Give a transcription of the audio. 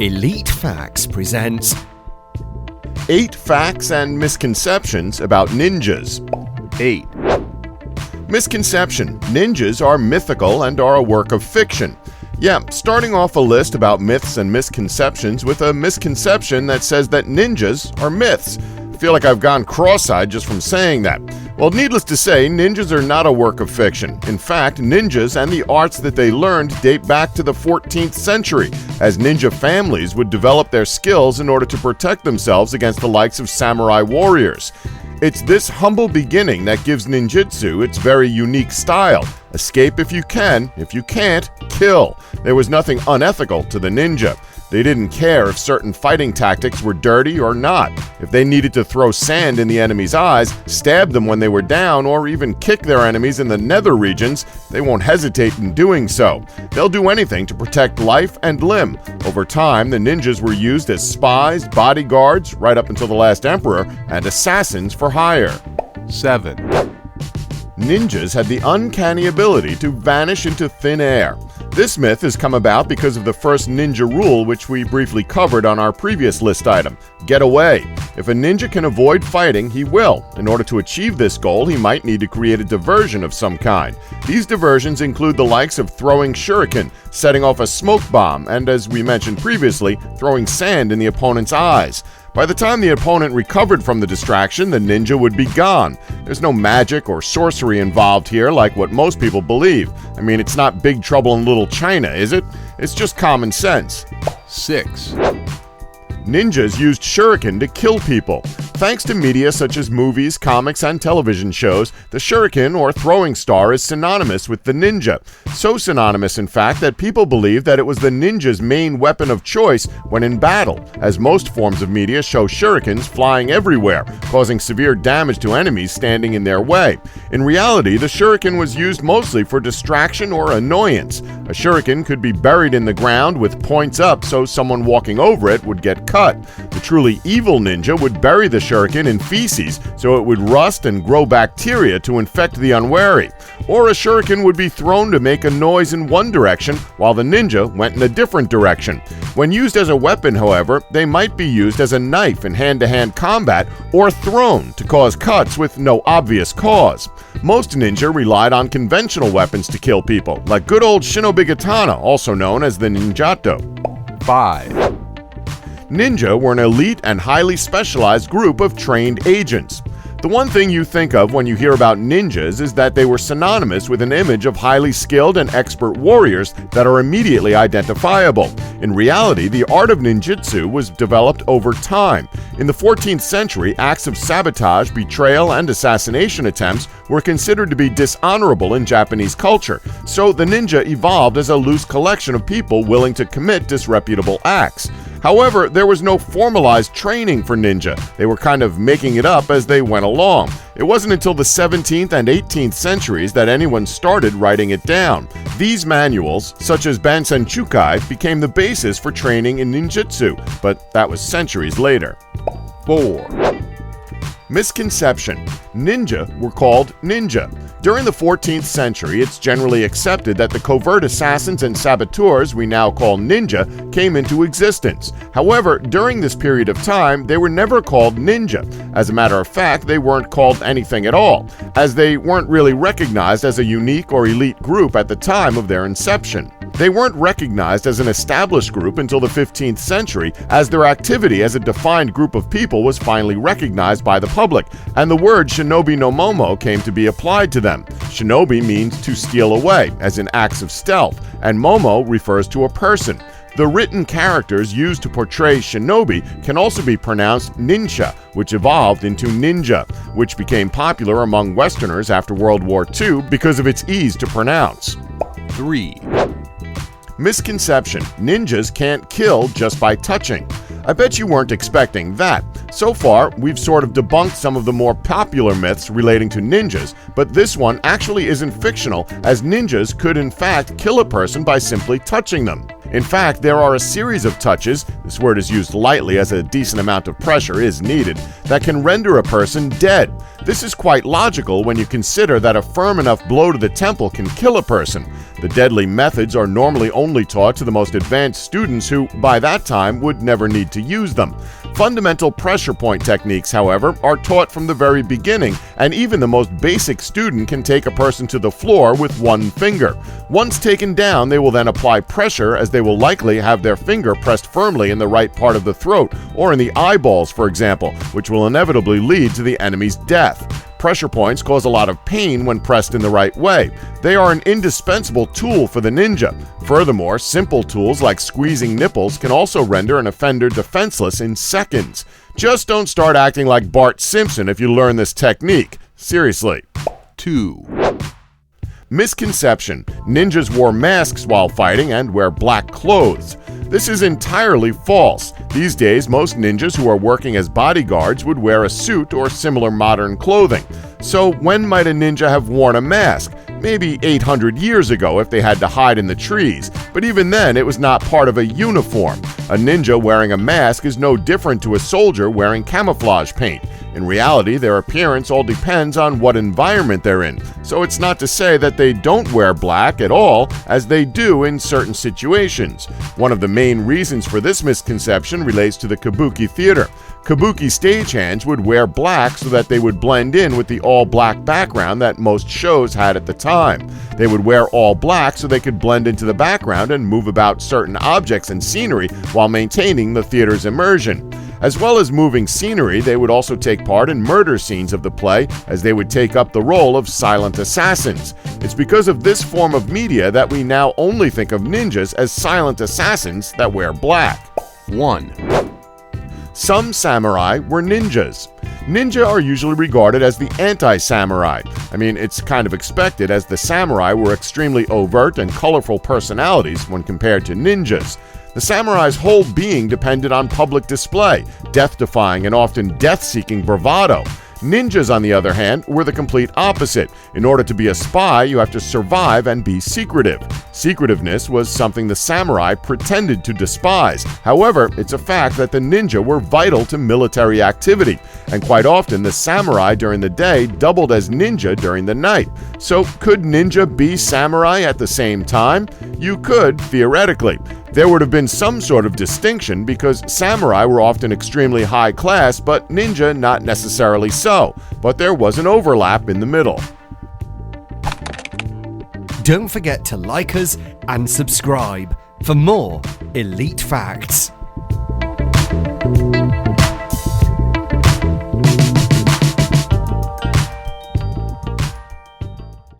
Elite Facts presents 8 Facts and Misconceptions about Ninjas. 8. Misconception: ninjas are mythical and are a work of fiction. Yeah, starting off a list about myths and misconceptions with a misconception that says that ninjas are myths. I feel like I've gone cross-eyed just from saying that. Well, needless to say, ninjas are not a work of fiction. In fact, ninjas and the arts that they learned date back to the 14th century, as ninja families would develop their skills in order to protect themselves against the likes of samurai warriors. It's this humble beginning that gives ninjutsu its very unique style. Escape if you can, if you can't, kill. There was nothing unethical to the ninja. They didn't care if certain fighting tactics were dirty or not. If they needed to throw sand in the enemy's eyes, stab them when they were down, or even kick their enemies in the nether regions, they won't hesitate in doing so. They'll do anything to protect life and limb. Over time, the ninjas were used as spies, bodyguards, right up until the last emperor, and assassins for hire. 7. Ninjas had the uncanny ability to vanish into thin air. This myth has come about because of the first ninja rule, which we briefly covered on our previous list item: get away. If a ninja can avoid fighting, he will. In order to achieve this goal, he might need to create a diversion of some kind. These diversions include the likes of throwing Shuriken, setting off a smoke bomb, and as we mentioned previously, throwing sand in the opponent's eyes. By the time the opponent recovered from the distraction, the ninja would be gone. There's no magic or sorcery involved here like what most people believe. I mean, it's not Big Trouble in Little China, is it? It's just common sense. 6. Ninjas used Shuriken to kill people. Thanks to media such as movies, comics, and television shows, the Shuriken or throwing star is synonymous with the ninja. So synonymous, in fact, that people believe that it was the ninja's main weapon of choice when in battle, as most forms of media show Shurikens flying everywhere, causing severe damage to enemies standing in their way. In reality, the Shuriken was used mostly for distraction or annoyance. A Shuriken could be buried in the ground with points up so someone walking over it would get cut. The truly evil ninja would bury the Shuriken in feces so it would rust and grow bacteria to infect the unwary. Or a Shuriken would be thrown to make a noise in one direction while the ninja went in a different direction. When used as a weapon, however, they might be used as a knife in hand-to-hand combat or thrown to cause cuts with no obvious cause. Most ninja relied on conventional weapons to kill people, like good old shinobi katana, also known as the ninjato. 5. Ninja were an elite and highly specialized group of trained agents. The one thing you think of when you hear about ninjas is that they were synonymous with an image of highly skilled and expert warriors that are immediately identifiable. In reality, the art of ninjutsu was developed over time. In the 14th century, acts of sabotage, betrayal, and assassination attempts were considered to be dishonorable in Japanese culture, so the ninja evolved as a loose collection of people willing to commit disreputable acts. However, there was no formalized training for ninja. They were kind of making it up as they went along. It wasn't until the 17th and 18th centuries that anyone started writing it down. These manuals, such as Bansenchukai, became the basis for training in ninjutsu, but that was centuries later. 4. Misconception: ninja were called ninja. During the 14th century, it's generally accepted that the covert assassins and saboteurs we now call ninja came into existence. However, during this period of time, they were never called ninja. As a matter of fact, they weren't called anything at all, as they weren't really recognized as a unique or elite group at the time of their inception. They weren't recognized as an established group until the 15th century, as their activity as a defined group of people was finally recognized by the public, and the word shinobi no momo came to be applied to them. Shinobi means to steal away, as in acts of stealth, and momo refers to a person. The written characters used to portray shinobi can also be pronounced ninsha, which evolved into ninja, which became popular among Westerners after World War II because of its ease to pronounce. 3. Misconception: ninjas can't kill just by touching. I bet you weren't expecting that. So far, we've sort of debunked some of the more popular myths relating to ninjas, but this one actually isn't fictional, as ninjas could in fact kill a person by simply touching them. In fact, there are a series of touches, this word is used lightly as a decent amount of pressure is needed, that can render a person dead. This is quite logical when you consider that a firm enough blow to the temple can kill a person. The deadly methods are normally only taught to the most advanced students who, by that time, would never need to use them. Fundamental pressure point techniques, however, are taught from the very beginning, and even the most basic student can take a person to the floor with one finger. Once taken down, they will then apply pressure, as they will likely have their finger pressed firmly in the right part of the throat, or in the eyeballs, for example, which will inevitably lead to the enemy's death. Pressure points cause a lot of pain when pressed in the right way. They are an indispensable tool for the ninja. Furthermore, simple tools like squeezing nipples can also render an offender defenseless in seconds. Just don't start acting like Bart Simpson if you learn this technique. Seriously. 2, Misconception: ninjas wore masks while fighting and wear black clothes. This is entirely false. These days, most ninjas who are working as bodyguards would wear a suit or similar modern clothing. So when might a ninja have worn a mask? Maybe 800 years ago if they had to hide in the trees, but even then it was not part of a uniform. A ninja wearing a mask is no different to a soldier wearing camouflage paint. In reality, their appearance all depends on what environment they're in, so it's not to say that they don't wear black at all, as they do in certain situations. One of the main reasons for this misconception relates to the kabuki theater. Kabuki stagehands would wear black so that they would blend in with the all-black background that most shows had at the time. They would wear all black so they could blend into the background and move about certain objects and scenery while maintaining the theater's immersion. As well as moving scenery, they would also take part in murder scenes of the play, as they would take up the role of silent assassins. It's because of this form of media that we now only think of ninjas as silent assassins that wear black. 1, Some samurai were ninjas. Ninja are usually regarded as the anti-samurai. I mean, it's kind of expected, as the samurai were extremely overt and colorful personalities when compared to ninjas. The samurai's whole being depended on public display, death-defying and often death-seeking bravado. Ninjas, on the other hand, were the complete opposite. In order to be a spy, you have to survive and be secretive. Secretiveness was something the samurai pretended to despise. However, it's a fact that the ninja were vital to military activity, and quite often the samurai during the day doubled as ninja during the night. So could ninja be samurai at the same time? You could, theoretically. There would have been some sort of distinction because samurai were often extremely high class, but ninja not necessarily so. But there was an overlap in the middle. Don't forget to like us and subscribe for more Elite Facts.